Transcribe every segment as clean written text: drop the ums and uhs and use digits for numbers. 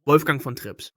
Wolfgang von Trips.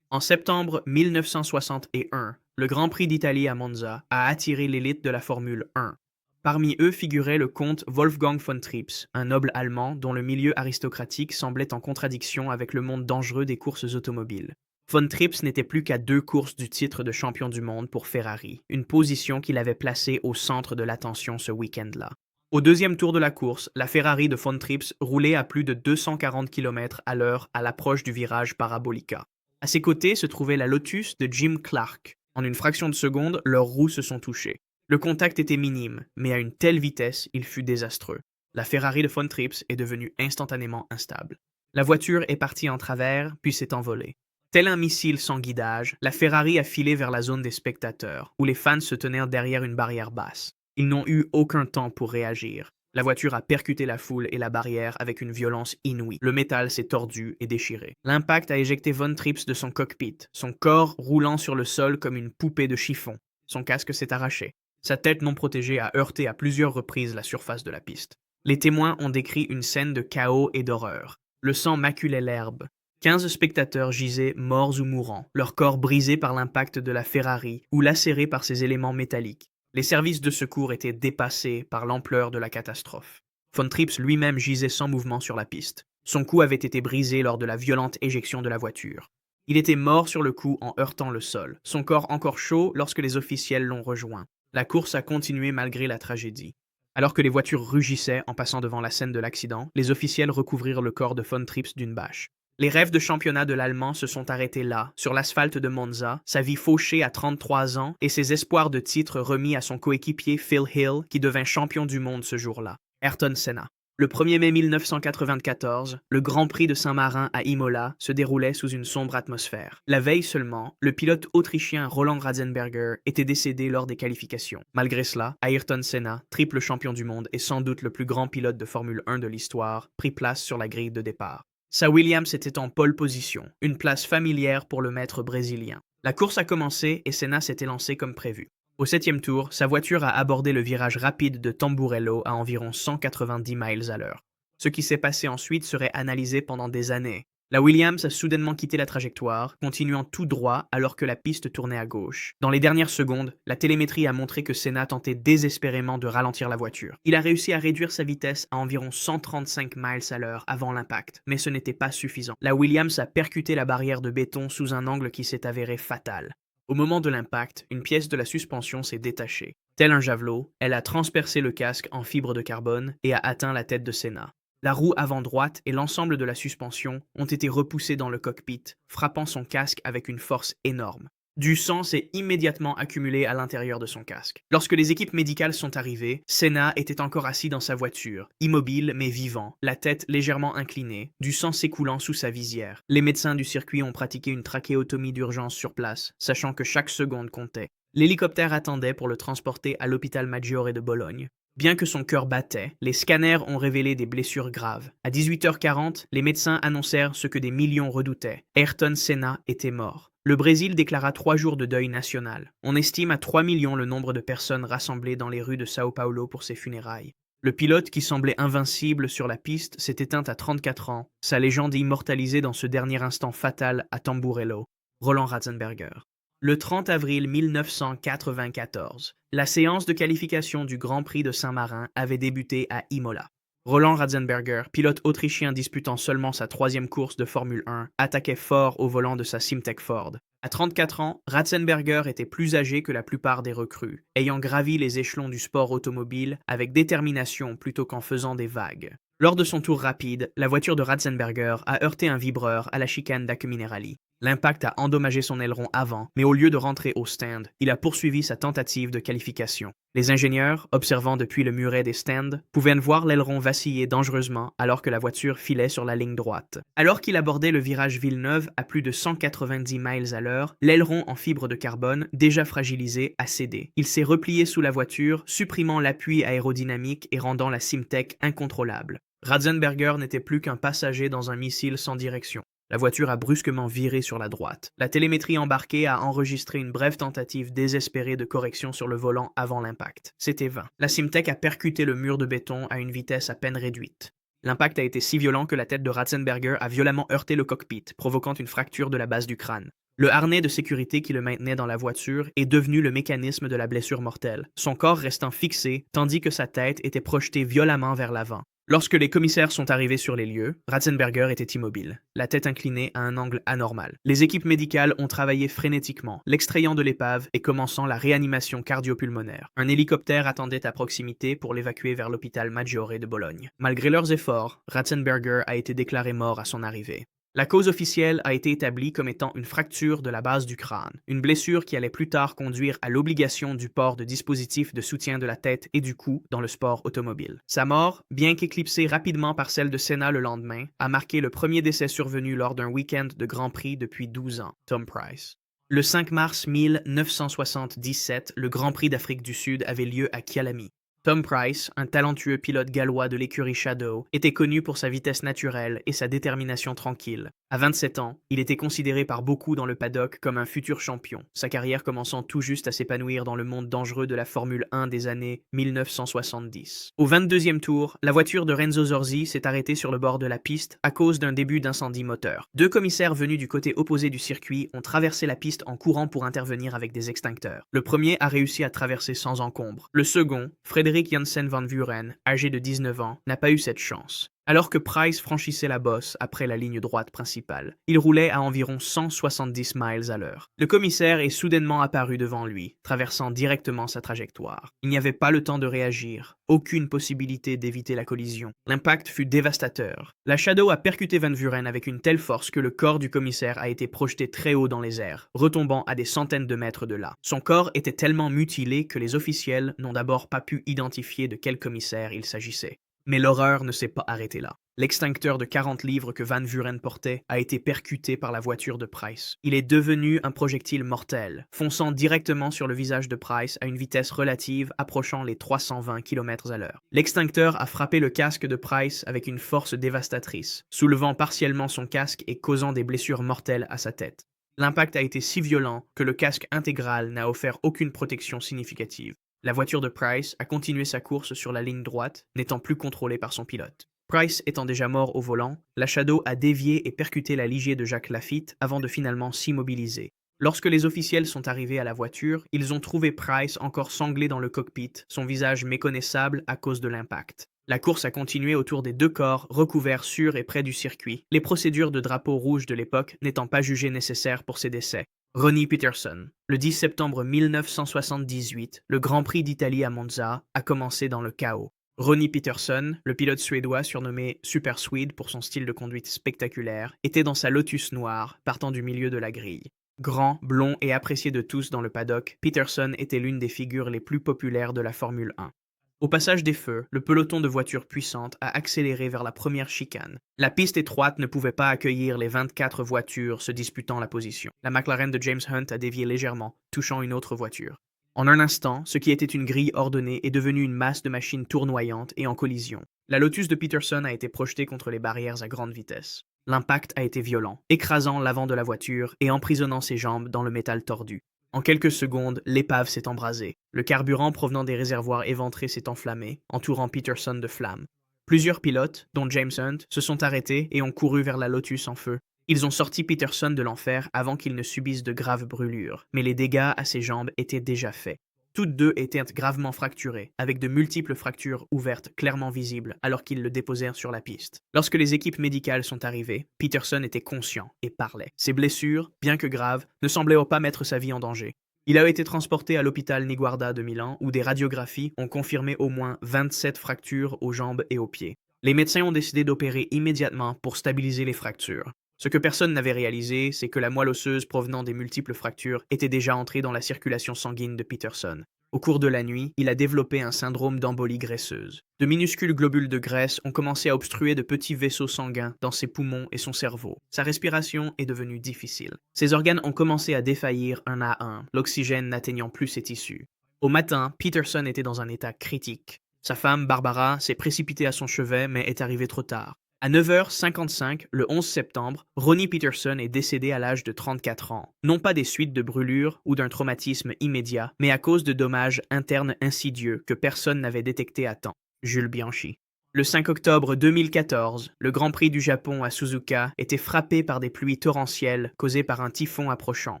En septembre 1961, le Grand Prix d'Italie à Monza a attiré l'élite de la Formule 1. Parmi eux figurait le comte Wolfgang von Trips, un noble allemand dont le milieu aristocratique semblait en contradiction avec le monde dangereux des courses automobiles. Von Trips n'était plus qu'à 2 courses du titre de champion du monde pour Ferrari, une position qu'il avait placée au centre de l'attention ce week-end-là. Au deuxième tour de la course, la Ferrari de Von Trips roulait à plus de 240 km/h à l'approche du virage Parabolica. À ses côtés se trouvait la Lotus de Jim Clark. En une fraction de seconde, leurs roues se sont touchées. Le contact était minime, mais à une telle vitesse, il fut désastreux. La Ferrari de Von Trips est devenue instantanément instable. La voiture est partie en travers, puis s'est envolée. Tel un missile sans guidage, la Ferrari a filé vers la zone des spectateurs, où les fans se tenaient derrière une barrière basse. Ils n'ont eu aucun temps pour réagir. La voiture a percuté la foule et la barrière avec une violence inouïe. Le métal s'est tordu et déchiré. L'impact a éjecté Von Trips de son cockpit, son corps roulant sur le sol comme une poupée de chiffon. Son casque s'est arraché. Sa tête non protégée a heurté à plusieurs reprises la surface de la piste. Les témoins ont décrit une scène de chaos et d'horreur. Le sang maculait l'herbe. 15 spectateurs gisaient morts ou mourants, leur corps brisé par l'impact de la Ferrari ou lacéré par ses éléments métalliques. Les services de secours étaient dépassés par l'ampleur de la catastrophe. Von Trips lui-même gisait sans mouvement sur la piste. Son cou avait été brisé lors de la violente éjection de la voiture. Il était mort sur le coup en heurtant le sol, son corps encore chaud lorsque les officiels l'ont rejoint. La course a continué malgré la tragédie. Alors que les voitures rugissaient en passant devant la scène de l'accident, les officiels recouvrirent le corps de Von Trips d'une bâche. Les rêves de championnat de l'Allemand se sont arrêtés là, sur l'asphalte de Monza, sa vie fauchée à 33 ans et ses espoirs de titre remis à son coéquipier Phil Hill, qui devint champion du monde ce jour-là. Ayrton Senna. Le 1er mai 1994, le Grand Prix de Saint-Marin à Imola se déroulait sous une sombre atmosphère. La veille seulement, le pilote autrichien Roland Ratzenberger était décédé lors des qualifications. Malgré cela, Ayrton Senna, triple champion du monde et sans doute le plus grand pilote de Formule 1 de l'histoire, prit place sur la grille de départ. Sa Williams était en pole position, une place familière pour le maître brésilien. La course a commencé et Senna s'était lancé comme prévu. Au 7e tour, sa voiture a abordé le virage rapide de Tamburello à environ 190 miles à l'heure. Ce qui s'est passé ensuite serait analysé pendant des années. La Williams a soudainement quitté la trajectoire, continuant tout droit alors que la piste tournait à gauche. Dans les dernières secondes, la télémétrie a montré que Senna tentait désespérément de ralentir la voiture. Il a réussi à réduire sa vitesse à environ 135 miles à l'heure avant l'impact, mais ce n'était pas suffisant. La Williams a percuté la barrière de béton sous un angle qui s'est avéré fatal. Au moment de l'impact, une pièce de la suspension s'est détachée. Tel un javelot, elle a transpercé le casque en fibre de carbone et a atteint la tête de Senna. La roue avant droite et l'ensemble de la suspension ont été repoussés dans le cockpit, frappant son casque avec une force énorme. Du sang s'est immédiatement accumulé à l'intérieur de son casque. Lorsque les équipes médicales sont arrivées, Senna était encore assis dans sa voiture, immobile mais vivant, la tête légèrement inclinée, du sang s'écoulant sous sa visière. Les médecins du circuit ont pratiqué une trachéotomie d'urgence sur place, sachant que chaque seconde comptait. L'hélicoptère attendait pour le transporter à l'hôpital Maggiore de Bologne. Bien que son cœur battait, les scanners ont révélé des blessures graves. À 18h40, les médecins annoncèrent ce que des millions redoutaient. Ayrton Senna était mort. Le Brésil déclara 3 jours de deuil national. On estime à 3 millions le nombre de personnes rassemblées dans les rues de Sao Paulo pour ses funérailles. Le pilote qui semblait invincible sur la piste s'est éteint à 34 ans, sa légende immortalisée dans ce dernier instant fatal à Tamburello. Roland Ratzenberger. Le 30 avril 1994, la séance de qualification du Grand Prix de Saint-Marin avait débuté à Imola. Roland Ratzenberger, pilote autrichien disputant seulement sa 3e course de Formule 1, attaquait fort au volant de sa Simtek Ford. À 34 ans, Ratzenberger était plus âgé que la plupart des recrues, ayant gravi les échelons du sport automobile avec détermination plutôt qu'en faisant des vagues. Lors de son tour rapide, la voiture de Ratzenberger a heurté un vibreur à la chicane d'Aqueminerali. L'impact a endommagé son aileron avant, mais au lieu de rentrer au stand, il a poursuivi sa tentative de qualification. Les ingénieurs, observant depuis le muret des stands, pouvaient voir l'aileron vaciller dangereusement alors que la voiture filait sur la ligne droite. Alors qu'il abordait le virage Villeneuve à plus de 190 miles à l'heure, l'aileron en fibre de carbone, déjà fragilisé, a cédé. Il s'est replié sous la voiture, supprimant l'appui aérodynamique et rendant la Simtek incontrôlable. Ratzenberger n'était plus qu'un passager dans un missile sans direction. La voiture a brusquement viré sur la droite. La télémétrie embarquée a enregistré une brève tentative désespérée de correction sur le volant avant l'impact. C'était vain. La Simtek a percuté le mur de béton à une vitesse à peine réduite. L'impact a été si violent que la tête de Ratzenberger a violemment heurté le cockpit, provoquant une fracture de la base du crâne. Le harnais de sécurité qui le maintenait dans la voiture est devenu le mécanisme de la blessure mortelle, son corps restant fixé tandis que sa tête était projetée violemment vers l'avant. Lorsque les commissaires sont arrivés sur les lieux, Ratzenberger était immobile, la tête inclinée à un angle anormal. Les équipes médicales ont travaillé frénétiquement, l'extrayant de l'épave et commençant la réanimation cardio-pulmonaire. Un hélicoptère attendait à proximité pour l'évacuer vers l'hôpital Maggiore de Bologne. Malgré leurs efforts, Ratzenberger a été déclaré mort à son arrivée. La cause officielle a été établie comme étant une fracture de la base du crâne, une blessure qui allait plus tard conduire à l'obligation du port de dispositifs de soutien de la tête et du cou dans le sport automobile. Sa mort, bien qu'éclipsée rapidement par celle de Senna le lendemain, a marqué le premier décès survenu lors d'un week-end de Grand Prix depuis 12 ans, Tom Price. Le 5 mars 1977, le Grand Prix d'Afrique du Sud avait lieu à Kyalami. Tom Price, un talentueux pilote gallois de l'écurie Shadow, était connu pour sa vitesse naturelle et sa détermination tranquille. À 27 ans, il était considéré par beaucoup dans le paddock comme un futur champion, sa carrière commençant tout juste à s'épanouir dans le monde dangereux de la Formule 1 des années 1970. Au 22e tour, la voiture de Renzo Zorzi s'est arrêtée sur le bord de la piste à cause d'un début d'incendie moteur. Deux commissaires venus du côté opposé du circuit ont traversé la piste en courant pour intervenir avec des extincteurs. Le premier a réussi à traverser sans encombre. Le second, Frédéric Janssen van Vuren, âgé de 19 ans, n'a pas eu cette chance. Alors que Price franchissait la bosse après la ligne droite principale, il roulait à environ 170 miles à l'heure. Le commissaire est soudainement apparu devant lui, traversant directement sa trajectoire. Il n'y avait pas le temps de réagir, aucune possibilité d'éviter la collision. L'impact fut dévastateur. La Shadow a percuté Van Vuren avec une telle force que le corps du commissaire a été projeté très haut dans les airs, retombant à des centaines de mètres de là. Son corps était tellement mutilé que les officiels n'ont d'abord pas pu identifier de quel commissaire il s'agissait. Mais l'horreur ne s'est pas arrêtée là. L'extincteur de 40 livres que Van Vuren portait a été percuté par la voiture de Price. Il est devenu un projectile mortel, fonçant directement sur le visage de Price à une vitesse relative approchant les 320 km à l'heure. L'extincteur a frappé le casque de Price avec une force dévastatrice, soulevant partiellement son casque et causant des blessures mortelles à sa tête. L'impact a été si violent que le casque intégral n'a offert aucune protection significative. La voiture de Price a continué sa course sur la ligne droite, n'étant plus contrôlée par son pilote. Price étant déjà mort au volant, la Shadow a dévié et percuté la Ligier de Jacques Lafitte avant de finalement s'immobiliser. Lorsque les officiels sont arrivés à la voiture, ils ont trouvé Price encore sanglé dans le cockpit, son visage méconnaissable à cause de l'impact. La course a continué autour des deux corps recouverts sur et près du circuit, les procédures de drapeau rouge de l'époque n'étant pas jugées nécessaires pour ces décès. Ronnie Peterson. Le 10 septembre 1978, le Grand Prix d'Italie à Monza a commencé dans le chaos. Ronnie Peterson, le pilote suédois surnommé Super Swede pour son style de conduite spectaculaire, était dans sa Lotus noire, partant du milieu de la grille. Grand, blond et apprécié de tous dans le paddock, Peterson était l'une des figures les plus populaires de la Formule 1. Au passage des feux, le peloton de voitures puissantes a accéléré vers la première chicane. La piste étroite ne pouvait pas accueillir les 24 voitures se disputant la position. La McLaren de James Hunt a dévié légèrement, touchant une autre voiture. En un instant, ce qui était une grille ordonnée est devenu une masse de machines tournoyantes et en collision. La Lotus de Peterson a été projetée contre les barrières à grande vitesse. L'impact a été violent, écrasant l'avant de la voiture et emprisonnant ses jambes dans le métal tordu. En quelques secondes, l'épave s'est embrasée. Le carburant provenant des réservoirs éventrés s'est enflammé, entourant Peterson de flammes. Plusieurs pilotes, dont James Hunt, se sont arrêtés et ont couru vers la Lotus en feu. Ils ont sorti Peterson de l'enfer avant qu'il ne subisse de graves brûlures, mais les dégâts à ses jambes étaient déjà faits. Toutes deux étaient gravement fracturées, avec de multiples fractures ouvertes clairement visibles alors qu'ils le déposèrent sur la piste. Lorsque les équipes médicales sont arrivées, Peterson était conscient et parlait. Ses blessures, bien que graves, ne semblaient pas mettre sa vie en danger. Il a été transporté à l'hôpital Niguarda de Milan où des radiographies ont confirmé au moins 27 fractures aux jambes et aux pieds. Les médecins ont décidé d'opérer immédiatement pour stabiliser les fractures. Ce que personne n'avait réalisé, c'est que la moelle osseuse provenant des multiples fractures était déjà entrée dans la circulation sanguine de Peterson. Au cours de la nuit, il a développé un syndrome d'embolie graisseuse. De minuscules globules de graisse ont commencé à obstruer de petits vaisseaux sanguins dans ses poumons et son cerveau. Sa respiration est devenue difficile. Ses organes ont commencé à défaillir un à un, l'oxygène n'atteignant plus ses tissus. Au matin, Peterson était dans un état critique. Sa femme, Barbara, s'est précipitée à son chevet mais est arrivée trop tard. À 9h55, le 11 septembre, Ronnie Peterson est décédé à l'âge de 34 ans, non pas des suites de brûlures ou d'un traumatisme immédiat, mais à cause de dommages internes insidieux que personne n'avait détectés à temps. Jules Bianchi. Le 5 octobre 2014, le Grand Prix du Japon à Suzuka était frappé par des pluies torrentielles causées par un typhon approchant.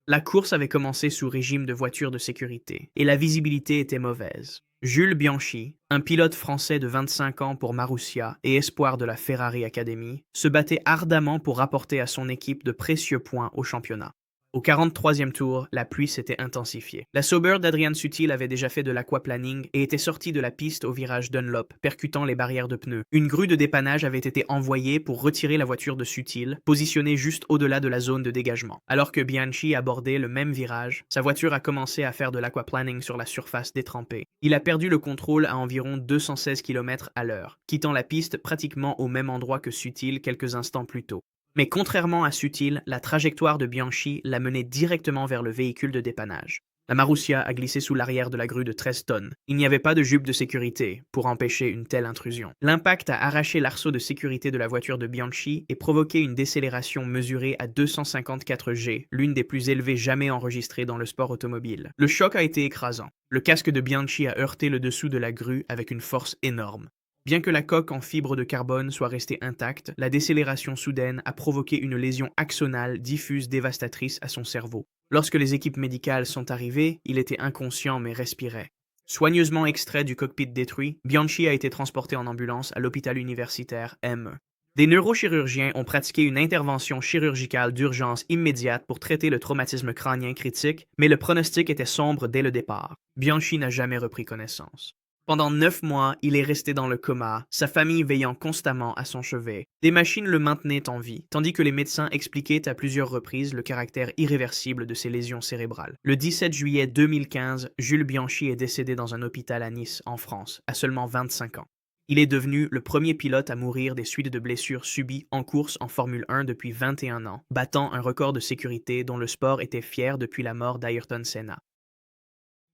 La course avait commencé sous régime de voiture de sécurité, et la visibilité était mauvaise. Jules Bianchi, un pilote français de 25 ans pour Marussia et espoir de la Ferrari Academy, se battait ardemment pour rapporter à son équipe de précieux points au championnat. Au 43e tour, la pluie s'était intensifiée. La Sauber d'Adrian Sutil avait déjà fait de l'aquaplaning et était sortie de la piste au virage Dunlop, percutant les barrières de pneus. Une grue de dépannage avait été envoyée pour retirer la voiture de Sutil, positionnée juste au-delà de la zone de dégagement. Alors que Bianchi abordait le même virage, sa voiture a commencé à faire de l'aquaplaning sur la surface détrempée. Il a perdu le contrôle à environ 216 km/h, quittant la piste pratiquement au même endroit que Sutil quelques instants plus tôt. Mais contrairement à Sutil, la trajectoire de Bianchi l'a mené directement vers le véhicule de dépannage. La Marussia a glissé sous l'arrière de la grue de 13 tonnes. Il n'y avait pas de jupe de sécurité pour empêcher une telle intrusion. L'impact a arraché l'arceau de sécurité de la voiture de Bianchi et provoqué une décélération mesurée à 254 G, l'une des plus élevées jamais enregistrées dans le sport automobile. Le choc a été écrasant. Le casque de Bianchi a heurté le dessous de la grue avec une force énorme. Bien que la coque en fibre de carbone soit restée intacte, la décélération soudaine a provoqué une lésion axonale diffuse dévastatrice à son cerveau. Lorsque les équipes médicales sont arrivées, il était inconscient mais respirait. Soigneusement extrait du cockpit détruit, Bianchi a été transporté en ambulance à l'hôpital universitaire M. Des neurochirurgiens ont pratiqué une intervention chirurgicale d'urgence immédiate pour traiter le traumatisme crânien critique, mais le pronostic était sombre dès le départ. Bianchi n'a jamais repris connaissance. Pendant 9 mois, il est resté dans le coma, sa famille veillant constamment à son chevet. Des machines le maintenaient en vie, tandis que les médecins expliquaient à plusieurs reprises le caractère irréversible de ses lésions cérébrales. Le 17 juillet 2015, Jules Bianchi est décédé dans un hôpital à Nice, en France, à seulement 25 ans. Il est devenu le premier pilote à mourir des suites de blessures subies en course en Formule 1 depuis 21 ans, battant un record de sécurité dont le sport était fier depuis la mort d'Ayrton Senna.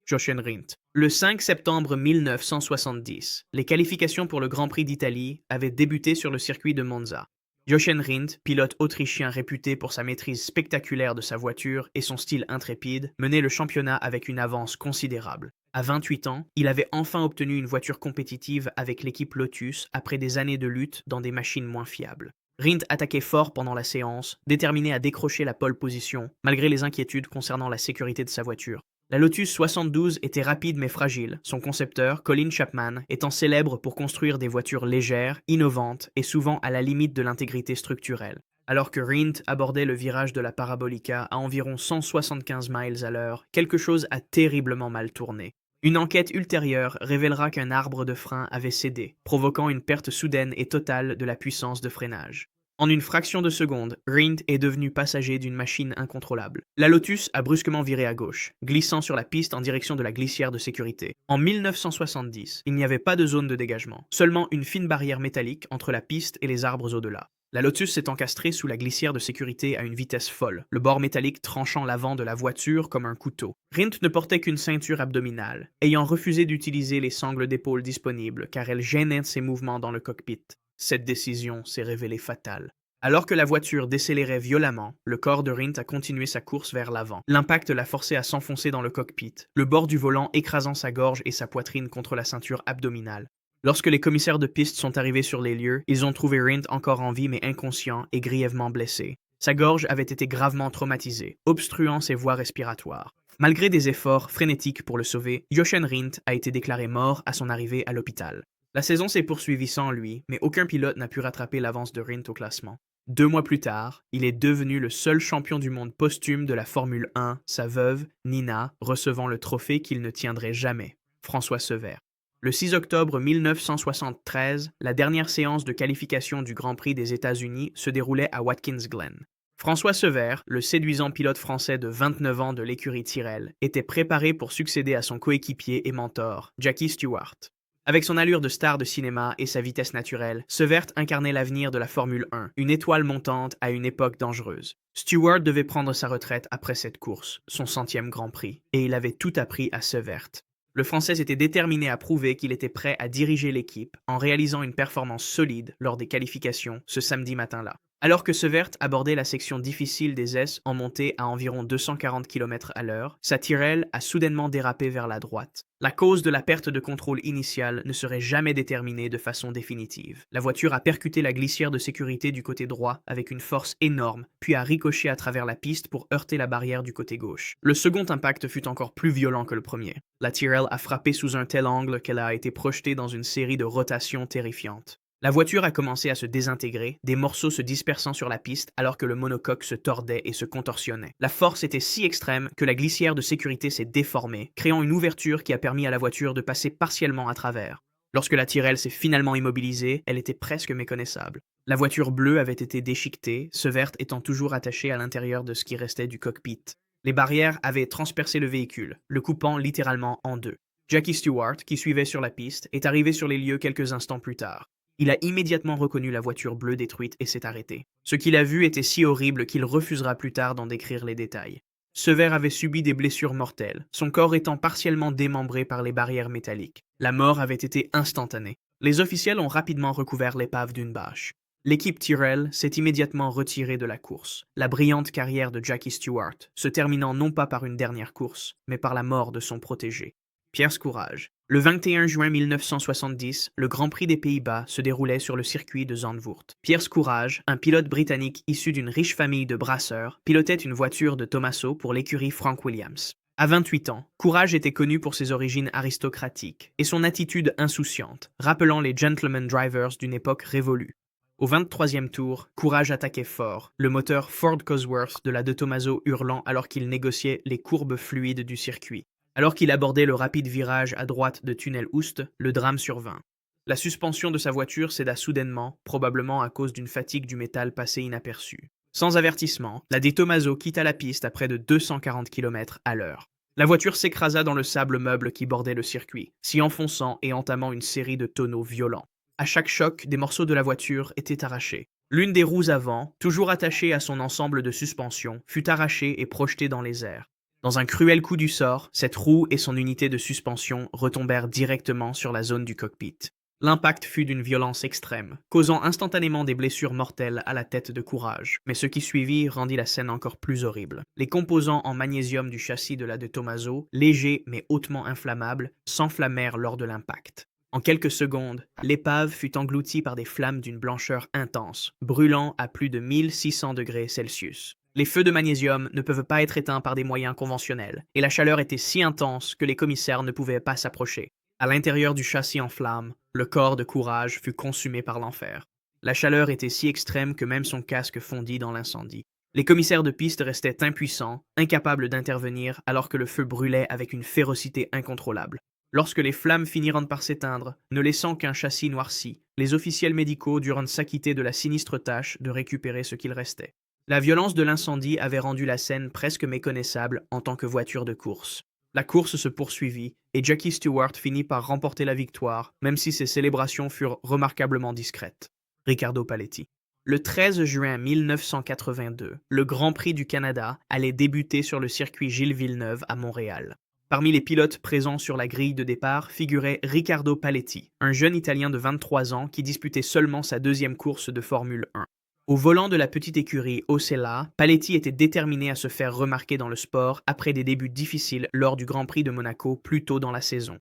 Jochen Rindt. Le 5 septembre 1970, les qualifications pour le Grand Prix d'Italie avaient débuté sur le circuit de Monza. Jochen Rindt, pilote autrichien réputé pour sa maîtrise spectaculaire de sa voiture et son style intrépide, menait le championnat avec une avance considérable. À 28 ans, il avait enfin obtenu une voiture compétitive avec l'équipe Lotus après des années de lutte dans des machines moins fiables. Rindt attaquait fort pendant la séance, déterminé à décrocher la pole position, malgré les inquiétudes concernant la sécurité de sa voiture. La Lotus 72 était rapide mais fragile, son concepteur, Colin Chapman, étant célèbre pour construire des voitures légères, innovantes et souvent à la limite de l'intégrité structurelle. Alors que Rindt abordait le virage de la Parabolica à environ 175 miles à l'heure, quelque chose a terriblement mal tourné. Une enquête ultérieure révélera qu'un arbre de frein avait cédé, provoquant une perte soudaine et totale de la puissance de freinage. En une fraction de seconde, Rindt est devenu passager d'une machine incontrôlable. La Lotus a brusquement viré à gauche, glissant sur la piste en direction de la glissière de sécurité. En 1970, il n'y avait pas de zone de dégagement, seulement une fine barrière métallique entre la piste et les arbres au-delà. La Lotus s'est encastrée sous la glissière de sécurité à une vitesse folle, le bord métallique tranchant l'avant de la voiture comme un couteau. Rindt ne portait qu'une ceinture abdominale, ayant refusé d'utiliser les sangles d'épaule disponibles car elles gênaient ses mouvements dans le cockpit. Cette décision s'est révélée fatale. Alors que la voiture décélérait violemment, le corps de Rindt a continué sa course vers l'avant. L'impact l'a forcé à s'enfoncer dans le cockpit, le bord du volant écrasant sa gorge et sa poitrine contre la ceinture abdominale. Lorsque les commissaires de piste sont arrivés sur les lieux, ils ont trouvé Rindt encore en vie mais inconscient et grièvement blessé. Sa gorge avait été gravement traumatisée, obstruant ses voies respiratoires. Malgré des efforts frénétiques pour le sauver, Jochen Rindt a été déclaré mort à son arrivée à l'hôpital. La saison s'est poursuivie sans lui, mais aucun pilote n'a pu rattraper l'avance de Rindt au classement. 2 mois plus tard, il est devenu le seul champion du monde posthume de la Formule 1, sa veuve, Nina, recevant le trophée qu'il ne tiendrait jamais, François Sever. Le 6 octobre 1973, la dernière séance de qualification du Grand Prix des États-Unis se déroulait à Watkins Glen. François Sever, le séduisant pilote français de 29 ans de l'écurie Tyrrell, était préparé pour succéder à son coéquipier et mentor, Jackie Stewart. Avec son allure de star de cinéma et sa vitesse naturelle, Sever incarnait l'avenir de la Formule 1, une étoile montante à une époque dangereuse. Stewart devait prendre sa retraite après cette course, son 100e Grand Prix, et il avait tout appris à Sever. Le Français était déterminé à prouver qu'il était prêt à diriger l'équipe en réalisant une performance solide lors des qualifications ce samedi matin-là. Alors que Severt abordait la section difficile des S en montée à environ 240 km/h, sa Tyrrell a soudainement dérapé vers la droite. La cause de la perte de contrôle initiale ne serait jamais déterminée de façon définitive. La voiture a percuté la glissière de sécurité du côté droit avec une force énorme, puis a ricoché à travers la piste pour heurter la barrière du côté gauche. Le second impact fut encore plus violent que le premier. La Tyrrell a frappé sous un tel angle qu'elle a été projetée dans une série de rotations terrifiantes. La voiture a commencé à se désintégrer, des morceaux se dispersant sur la piste alors que le monocoque se tordait et se contorsionnait. La force était si extrême que la glissière de sécurité s'est déformée, créant une ouverture qui a permis à la voiture de passer partiellement à travers. Lorsque la Tyrrell s'est finalement immobilisée, elle était presque méconnaissable. La voiture bleue avait été déchiquetée, Severt étant toujours attachée à l'intérieur de ce qui restait du cockpit. Les barrières avaient transpercé le véhicule, le coupant littéralement en deux. Jackie Stewart, qui suivait sur la piste, est arrivé sur les lieux quelques instants plus tard. Il a immédiatement reconnu la voiture bleue détruite et s'est arrêté. Ce qu'il a vu était si horrible qu'il refusera plus tard d'en décrire les détails. Sever avait subi des blessures mortelles, son corps étant partiellement démembré par les barrières métalliques. La mort avait été instantanée. Les officiels ont rapidement recouvert l'épave d'une bâche. L'équipe Tyrrell s'est immédiatement retirée de la course, la brillante carrière de Jackie Stewart se terminant non pas par une dernière course, mais par la mort de son protégé. Piers Courage. Le 21 juin 1970, le Grand Prix des Pays-Bas se déroulait sur le circuit de Zandvoort. Piers Courage, un pilote britannique issu d'une riche famille de brasseurs, pilotait une voiture de Tommaso pour l'écurie Frank Williams. À 28 ans, Courage était connu pour ses origines aristocratiques et son attitude insouciante, rappelant les gentleman drivers d'une époque révolue. Au 23e tour, Courage attaquait fort, le moteur Ford Cosworth de la de Tommaso hurlant alors qu'il négociait les courbes fluides du circuit. Alors qu'il abordait le rapide virage à droite de Tunnel Oost, le drame survint. La suspension de sa voiture céda soudainement, probablement à cause d'une fatigue du métal passé inaperçue. Sans avertissement, la De Tomaso quitta la piste à près de 240 km/h. La voiture s'écrasa dans le sable meuble qui bordait le circuit, s'y enfonçant et entamant une série de tonneaux violents. À chaque choc, des morceaux de la voiture étaient arrachés. L'une des roues avant, toujours attachée à son ensemble de suspension, fut arrachée et projetée dans les airs. Dans un cruel coup du sort, cette roue et son unité de suspension retombèrent directement sur la zone du cockpit. L'impact fut d'une violence extrême, causant instantanément des blessures mortelles à la tête de Courage, mais ce qui suivit rendit la scène encore plus horrible. Les composants en magnésium du châssis de la de Tommaso, légers mais hautement inflammables, s'enflammèrent lors de l'impact. En quelques secondes, l'épave fut engloutie par des flammes d'une blancheur intense, brûlant à plus de 1600 degrés Celsius. Les feux de magnésium ne peuvent pas être éteints par des moyens conventionnels, et la chaleur était si intense que les commissaires ne pouvaient pas s'approcher. À l'intérieur du châssis en flammes, le corps de Courage fut consumé par l'enfer. La chaleur était si extrême que même son casque fondit dans l'incendie. Les commissaires de piste restaient impuissants, incapables d'intervenir alors que le feu brûlait avec une férocité incontrôlable. Lorsque les flammes finirent par s'éteindre, ne laissant qu'un châssis noirci, les officiels médicaux durent s'acquitter de la sinistre tâche de récupérer ce qu'il restait. La violence de l'incendie avait rendu la scène presque méconnaissable en tant que voiture de course. La course se poursuivit et Jackie Stewart finit par remporter la victoire, même si ses célébrations furent remarquablement discrètes. Riccardo Paletti. Le 13 juin 1982, le Grand Prix du Canada allait débuter sur le circuit Gilles Villeneuve à Montréal. Parmi les pilotes présents sur la grille de départ figurait Riccardo Paletti, un jeune Italien de 23 ans qui disputait seulement sa deuxième course de Formule 1. Au volant de la petite écurie Osella, Paletti était déterminé à se faire remarquer dans le sport après des débuts difficiles lors du Grand Prix de Monaco plus tôt dans la saison.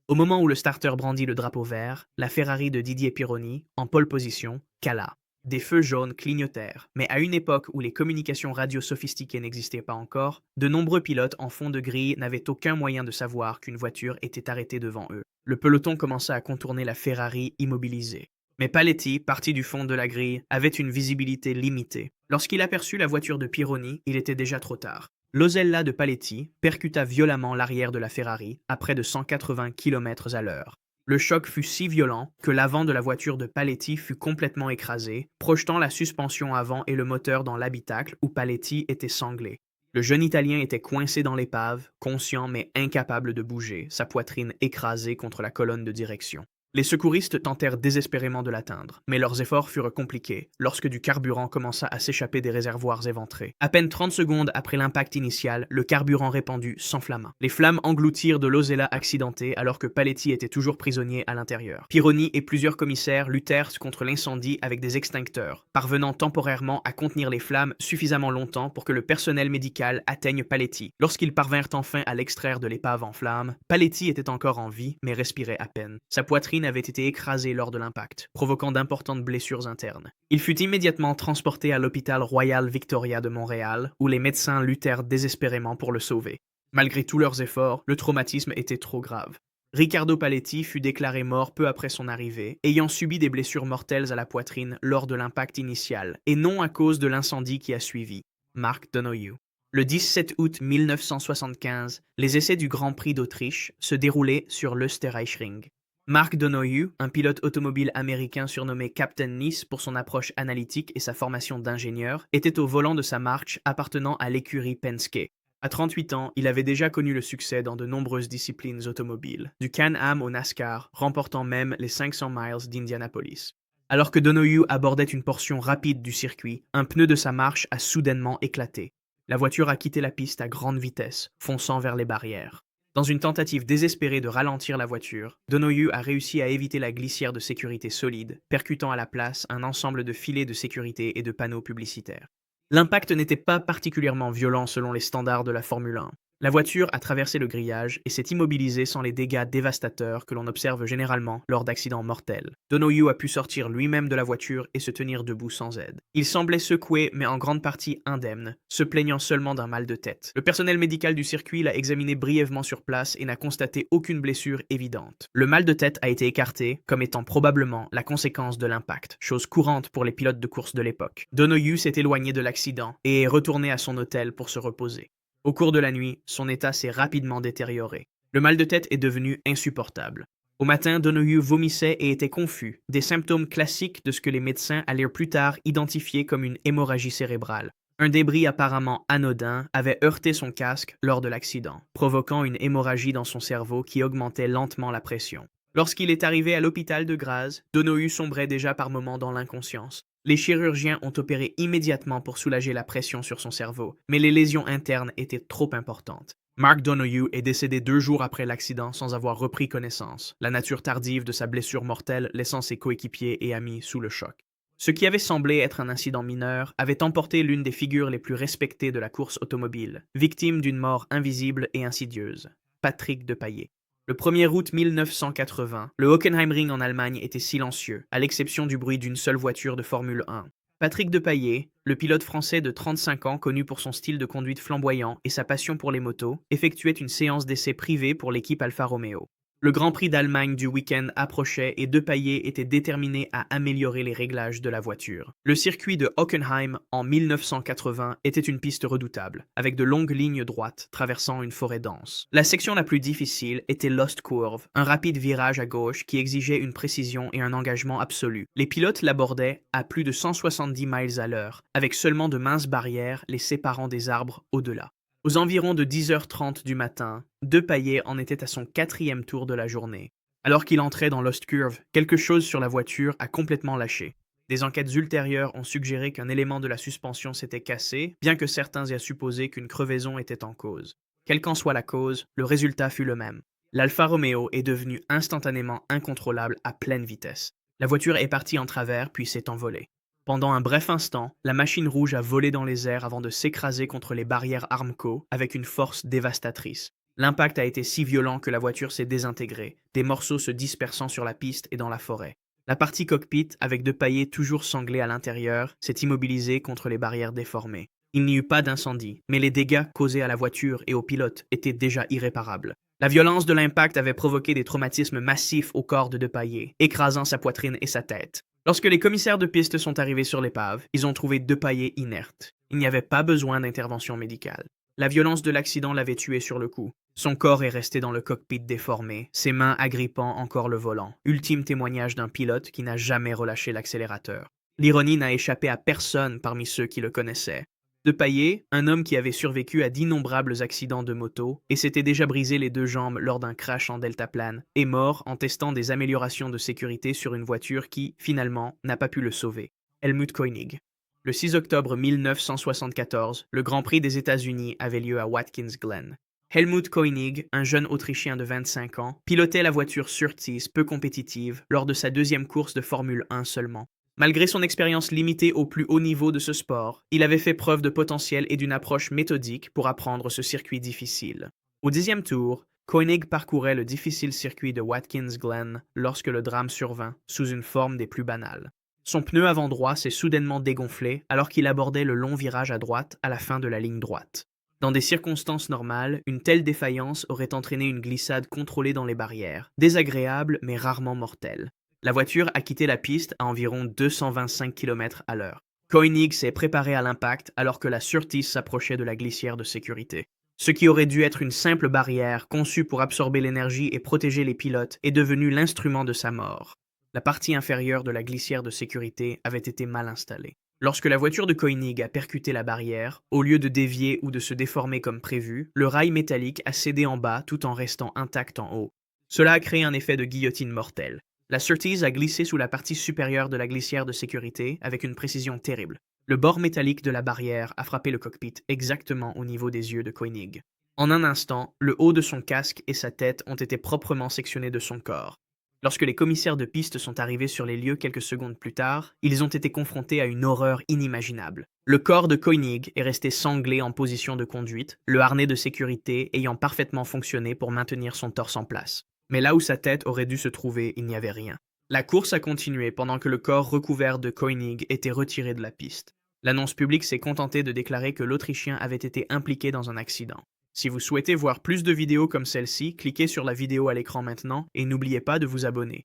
Au moment où le starter brandit le drapeau vert, la Ferrari de Didier Pironi, en pole position, cala. Des feux jaunes clignotèrent, mais à une époque où les communications radio sophistiquées n'existaient pas encore, de nombreux pilotes en fond de grille n'avaient aucun moyen de savoir qu'une voiture était arrêtée devant eux. Le peloton commença à contourner la Ferrari immobilisée. Mais Paletti, parti du fond de la grille, avait une visibilité limitée. Lorsqu'il aperçut la voiture de Pironi, il était déjà trop tard. L'Osella de Paletti percuta violemment l'arrière de la Ferrari à près de 180 km/h. Le choc fut si violent que l'avant de la voiture de Paletti fut complètement écrasé, projetant la suspension avant et le moteur dans l'habitacle où Paletti était sanglé. Le jeune Italien était coincé dans l'épave, conscient mais incapable de bouger, sa poitrine écrasée contre la colonne de direction. Les secouristes tentèrent désespérément de l'atteindre, mais leurs efforts furent compliqués lorsque du carburant commença à s'échapper des réservoirs éventrés. À peine 30 secondes après l'impact initial, le carburant répandu s'enflamma. Les flammes engloutirent de l'Ozella accidenté alors que Paletti était toujours prisonnier à l'intérieur. Pironi et plusieurs commissaires luttèrent contre l'incendie avec des extincteurs, parvenant temporairement à contenir les flammes suffisamment longtemps pour que le personnel médical atteigne Paletti. Lorsqu'ils parvinrent enfin à l'extraire de l'épave en flammes, Paletti était encore en vie mais respirait à peine. Sa poitrine avait été écrasé lors de l'impact, provoquant d'importantes blessures internes. Il fut immédiatement transporté à l'hôpital Royal Victoria de Montréal, où les médecins luttèrent désespérément pour le sauver. Malgré tous leurs efforts, le traumatisme était trop grave. Riccardo Paletti fut déclaré mort peu après son arrivée, ayant subi des blessures mortelles à la poitrine lors de l'impact initial, et non à cause de l'incendie qui a suivi. Mark Donohue. Le 17 août 1975, les essais du Grand Prix d'Autriche se déroulaient sur l'Österreichring. Mark Donohue, un pilote automobile américain surnommé Captain Nice pour son approche analytique et sa formation d'ingénieur, était au volant de sa marche appartenant à l'écurie Penske. À 38 ans, il avait déjà connu le succès dans de nombreuses disciplines automobiles, du Can-Am au NASCAR, remportant même les 500 miles d'Indianapolis. Alors que Donohue abordait une portion rapide du circuit, un pneu de sa marche a soudainement éclaté. La voiture a quitté la piste à grande vitesse, fonçant vers les barrières. Dans une tentative désespérée de ralentir la voiture, Donohue a réussi à éviter la glissière de sécurité solide, percutant à la place un ensemble de filets de sécurité et de panneaux publicitaires. L'impact n'était pas particulièrement violent selon les standards de la Formule 1. La voiture a traversé le grillage et s'est immobilisée sans les dégâts dévastateurs que l'on observe généralement lors d'accidents mortels. Donohue a pu sortir lui-même de la voiture et se tenir debout sans aide. Il semblait secoué mais en grande partie indemne, se plaignant seulement d'un mal de tête. Le personnel médical du circuit l'a examiné brièvement sur place et n'a constaté aucune blessure évidente. Le mal de tête a été écarté comme étant probablement la conséquence de l'impact, chose courante pour les pilotes de course de l'époque. Donohue s'est éloigné de l'accident et est retourné à son hôtel pour se reposer. Au cours de la nuit, son état s'est rapidement détérioré. Le mal de tête est devenu insupportable. Au matin, Donohue vomissait et était confus, des symptômes classiques de ce que les médecins allèrent plus tard identifier comme une hémorragie cérébrale. Un débris apparemment anodin avait heurté son casque lors de l'accident, provoquant une hémorragie dans son cerveau qui augmentait lentement la pression. Lorsqu'il est arrivé à l'hôpital de Graz, Donohue sombrait déjà par moments dans l'inconscience. Les chirurgiens ont opéré immédiatement pour soulager la pression sur son cerveau, mais les lésions internes étaient trop importantes. Mark Donohue est décédé 2 jours après l'accident sans avoir repris connaissance, la nature tardive de sa blessure mortelle laissant ses coéquipiers et amis sous le choc. Ce qui avait semblé être un incident mineur avait emporté l'une des figures les plus respectées de la course automobile, victime d'une mort invisible et insidieuse, Patrick Depailler. Le 1er août 1980, le Hockenheimring en Allemagne était silencieux, à l'exception du bruit d'une seule voiture de Formule 1. Patrick Depailler, le pilote français de 35 ans connu pour son style de conduite flamboyant et sa passion pour les motos, effectuait une séance d'essai privée pour l'équipe Alfa Romeo. Le Grand Prix d'Allemagne du week-end approchait et Depailler était déterminé à améliorer les réglages de la voiture. Le circuit de Hockenheim en 1980 était une piste redoutable, avec de longues lignes droites traversant une forêt dense. La section la plus difficile était Lost Curve, un rapide virage à gauche qui exigeait une précision et un engagement absolu. Les pilotes l'abordaient à plus de 170 miles à l'heure, avec seulement de minces barrières les séparant des arbres au-delà. Aux environs de 10h30 du matin, Depailler en était à son 4e tour de la journée. Alors qu'il entrait dans Lost Curve, quelque chose sur la voiture a complètement lâché. Des enquêtes ultérieures ont suggéré qu'un élément de la suspension s'était cassé, bien que certains aient supposé qu'une crevaison était en cause. Quelle qu'en soit la cause, le résultat fut le même. L'Alfa Romeo est devenue instantanément incontrôlable à pleine vitesse. La voiture est partie en travers puis s'est envolée. Pendant un bref instant, la machine rouge a volé dans les airs avant de s'écraser contre les barrières Armco avec une force dévastatrice. L'impact a été si violent que la voiture s'est désintégrée, des morceaux se dispersant sur la piste et dans la forêt. La partie cockpit, avec Depailler toujours sanglé à l'intérieur, s'est immobilisée contre les barrières déformées. Il n'y eut pas d'incendie, mais les dégâts causés à la voiture et au pilote étaient déjà irréparables. La violence de l'impact avait provoqué des traumatismes massifs au corps de Depailler, écrasant sa poitrine et sa tête. Lorsque les commissaires de piste sont arrivés sur l'épave, ils ont trouvé Depailler inerte. Il n'y avait pas besoin d'intervention médicale. La violence de l'accident l'avait tué sur le coup. Son corps est resté dans le cockpit déformé, ses mains agrippant encore le volant. Ultime témoignage d'un pilote qui n'a jamais relâché l'accélérateur. L'ironie n'a échappé à personne parmi ceux qui le connaissaient. De Paillé, un homme qui avait survécu à d'innombrables accidents de moto et s'était déjà brisé les deux jambes lors d'un crash en deltaplane, est mort en testant des améliorations de sécurité sur une voiture qui, finalement, n'a pas pu le sauver. Helmut Koenig. Le 6 octobre 1974, le Grand Prix des États-Unis avait lieu à Watkins Glen. Helmut Koenig, un jeune Autrichien de 25 ans, pilotait la voiture Surtees peu compétitive lors de sa deuxième course de Formule 1 seulement. Malgré son expérience limitée au plus haut niveau de ce sport, il avait fait preuve de potentiel et d'une approche méthodique pour apprendre ce circuit difficile. Au 10e tour, Koenig parcourait le difficile circuit de Watkins Glen lorsque le drame survint, sous une forme des plus banales. Son pneu avant droit s'est soudainement dégonflé alors qu'il abordait le long virage à droite à la fin de la ligne droite. Dans des circonstances normales, une telle défaillance aurait entraîné une glissade contrôlée dans les barrières, désagréable mais rarement mortelle. La voiture a quitté la piste à environ 225 km/h. Koenig s'est préparé à l'impact alors que la Surtees s'approchait de la glissière de sécurité. Ce qui aurait dû être une simple barrière conçue pour absorber l'énergie et protéger les pilotes est devenu l'instrument de sa mort. La partie inférieure de la glissière de sécurité avait été mal installée. Lorsque la voiture de Koenig a percuté la barrière, au lieu de dévier ou de se déformer comme prévu, le rail métallique a cédé en bas tout en restant intact en haut. Cela a créé un effet de guillotine mortelle. La Surtees a glissé sous la partie supérieure de la glissière de sécurité avec une précision terrible. Le bord métallique de la barrière a frappé le cockpit exactement au niveau des yeux de Koenig. En un instant, le haut de son casque et sa tête ont été proprement sectionnés de son corps. Lorsque les commissaires de piste sont arrivés sur les lieux quelques secondes plus tard, ils ont été confrontés à une horreur inimaginable. Le corps de Koenig est resté sanglé en position de conduite, le harnais de sécurité ayant parfaitement fonctionné pour maintenir son torse en place. Mais là où sa tête aurait dû se trouver, il n'y avait rien. La course a continué pendant que le corps recouvert de Koenig était retiré de la piste. L'annonce publique s'est contentée de déclarer que l'Autrichien avait été impliqué dans un accident. Si vous souhaitez voir plus de vidéos comme celle-ci, cliquez sur la vidéo à l'écran maintenant et n'oubliez pas de vous abonner.